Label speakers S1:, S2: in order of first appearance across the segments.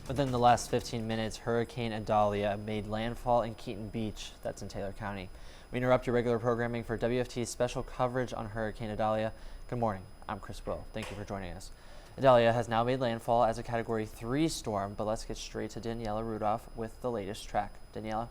S1: Within the last 15 minutes, Hurricane Idalia made landfall in Keaton Beach, that's in Taylor County. We interrupt your regular programming for WFT's special coverage on Hurricane Idalia. Good morning, I'm Chris Will. Thank you for joining us. Idalia has now made landfall as a Category 3 storm, but let's get straight to Daniela Rudolph with the latest track. Daniela?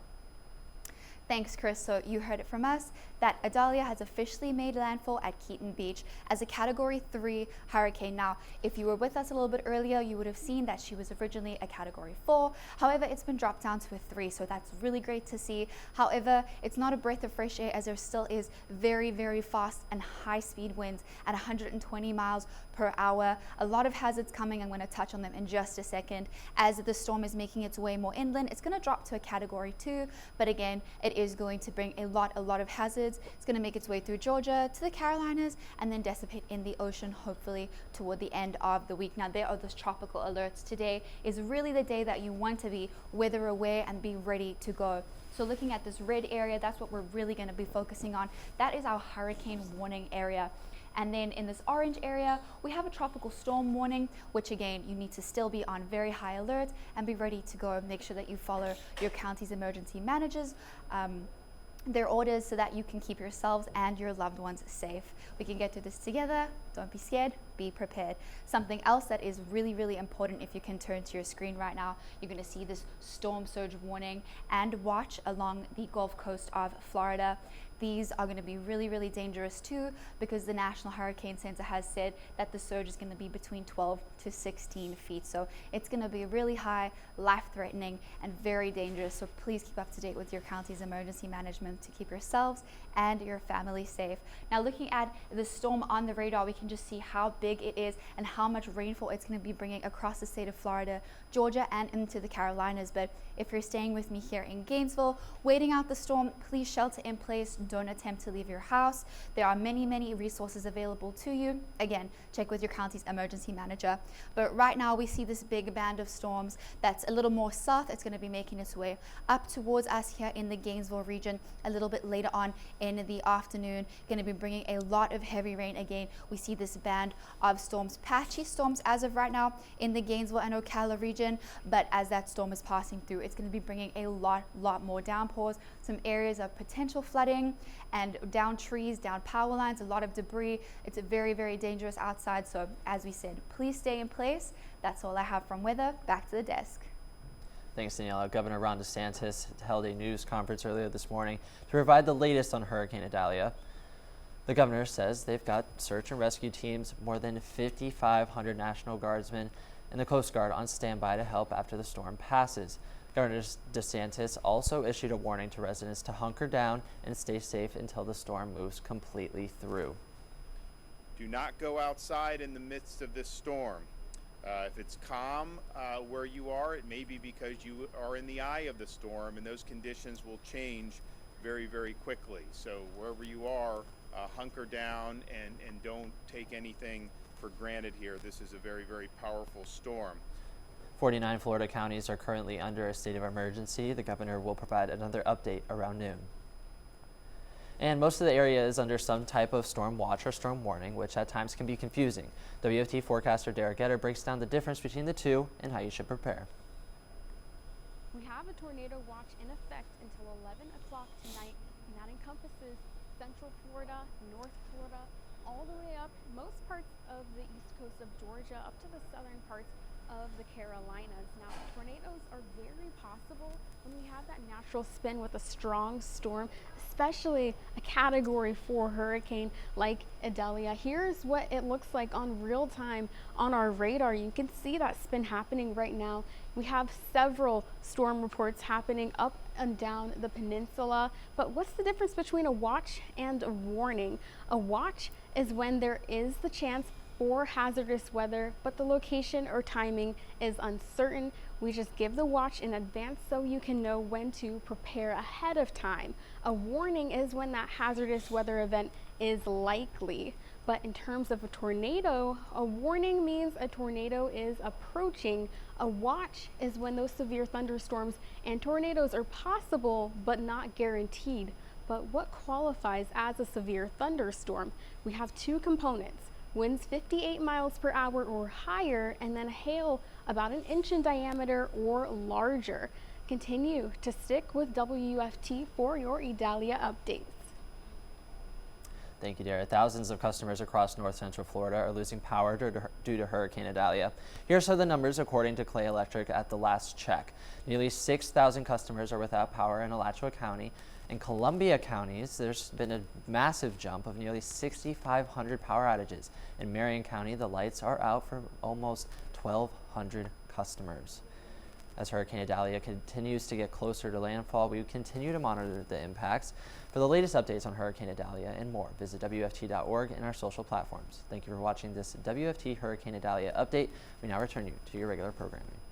S2: Thanks, Chris. So you heard it from us that Idalia has officially made landfall at Keaton Beach as a Category 3 hurricane. Now, if you were with us a little bit earlier, you would have seen that she was originally a Category 4. However, it's been dropped down to a 3, so that's really great to see. However, it's not a breath of fresh air as there still is very, very fast and high-speed winds at 120 miles per hour. A lot of hazards coming. I'm going to touch on them in just a second. As the storm is making its way more inland, it's going to drop to a Category 2, but again, it is going to bring a lot of hazards. It's going to make its way through Georgia to the Carolinas and then dissipate in the ocean, hopefully toward the end of the week. Now, there are those tropical alerts. Today is really the day that you want to be weather aware and be ready to go. So looking at this red area, that's what we're really going to be focusing on. That is our hurricane warning area. And then in this orange area, we have a tropical storm warning, which again, you need to still be on very high alert and be ready to go. Make sure that you follow your county's emergency managers, their orders, so that you can keep yourselves and your loved ones safe. We can get through this together. Don't be scared, be prepared. Something else that is really, really important, if you can turn to your screen right now, you're going to see this storm surge warning and watch along the Gulf Coast of Florida. These are going to be really, really dangerous too, because the National Hurricane Center has said that the surge is going to be between 12 to 16 feet. So it's going to be really high, life-threatening, and very dangerous. So please keep up to date with your county's emergency management to keep yourselves and your family safe. Now, looking at the storm on the radar, we can just see how big it is and how much rainfall it's going to be bringing across the state of Florida, Georgia, and into the Carolinas. But if you're staying with me here in Gainesville, waiting out the storm, please shelter in place. Don't attempt to leave your house. There are many, many resources available to you. Again, check with your county's emergency manager. But right now we see this big band of storms that's a little more south. It's going to be making its way up towards us here in the Gainesville region a little bit later on in the afternoon. Going to be bringing a lot of heavy rain. Again, we see this band of storms, patchy storms as of right now in the Gainesville and Ocala region. But as that storm is passing through, it's going to be bringing a lot more downpours, some areas of potential flooding, and down trees, down power lines, a lot of debris. It's very, very dangerous outside. So as we said, please stay in place. That's all I have from weather. Back to the desk.
S1: Thanks, Daniela. Governor Ron DeSantis held a news conference earlier this morning to provide the latest on Hurricane Idalia. The governor says they've got search and rescue teams, more than 5,500 National Guardsmen and the Coast Guard on standby to help after the storm passes. Governor DeSantis also issued a warning to residents to hunker down and stay safe until the storm moves completely through.
S3: Do not go outside in the midst of this storm. If it's calm where you are, it may be because you are in the eye of the storm, and those conditions will change very, very quickly. So wherever you are, hunker down and don't take anything for granted here. This is a very, very powerful storm.
S1: 49 Florida counties are currently under a state of emergency. The governor will provide another update around noon. And most of the area is under some type of storm watch or storm warning, which at times can be confusing. WFT forecaster Derek Getter breaks down the difference between the two and how you should prepare.
S4: We have a tornado watch in effect until 11 o'clock tonight, and that encompasses Central Florida, North Florida, all the way up most parts of the east coast of Georgia, up to the southern parts of the Carolinas. Now, tornadoes are very possible when we have that natural spin with a strong storm, especially a Category 4 hurricane like Idalia. Here's what it looks like on real time on our radar. You can see that spin happening right now. We have several storm reports happening up and down the peninsula. But what's the difference between a watch and a warning? A watch is when there is the chance for hazardous weather, but the location or timing is uncertain. We just give the watch in advance so you can know when to prepare ahead of time. A warning is when that hazardous weather event is likely. But in terms of a tornado, a warning means a tornado is approaching. A watch is when those severe thunderstorms and tornadoes are possible but not guaranteed. But what qualifies as a severe thunderstorm? We have two components. winds 58 miles per hour or higher, and then hail about 1 inch in diameter or larger. Continue to stick with WUFT for your Idalia updates.
S1: Thank you, Dara. Thousands of customers across north central Florida are losing power due to Hurricane Idalia. Here are some of the numbers according to Clay Electric at the last check. Nearly 6,000 customers are without power in Alachua County. In Columbia counties, there's been a massive jump of nearly 6,500 power outages. In Marion County, the lights are out for almost 1,200 customers. As Hurricane Idalia continues to get closer to landfall, we continue to monitor the impacts. For the latest updates on Hurricane Idalia and more, visit WFT.org and our social platforms. Thank you for watching this WFT Hurricane Idalia update. We now return you to your regular programming.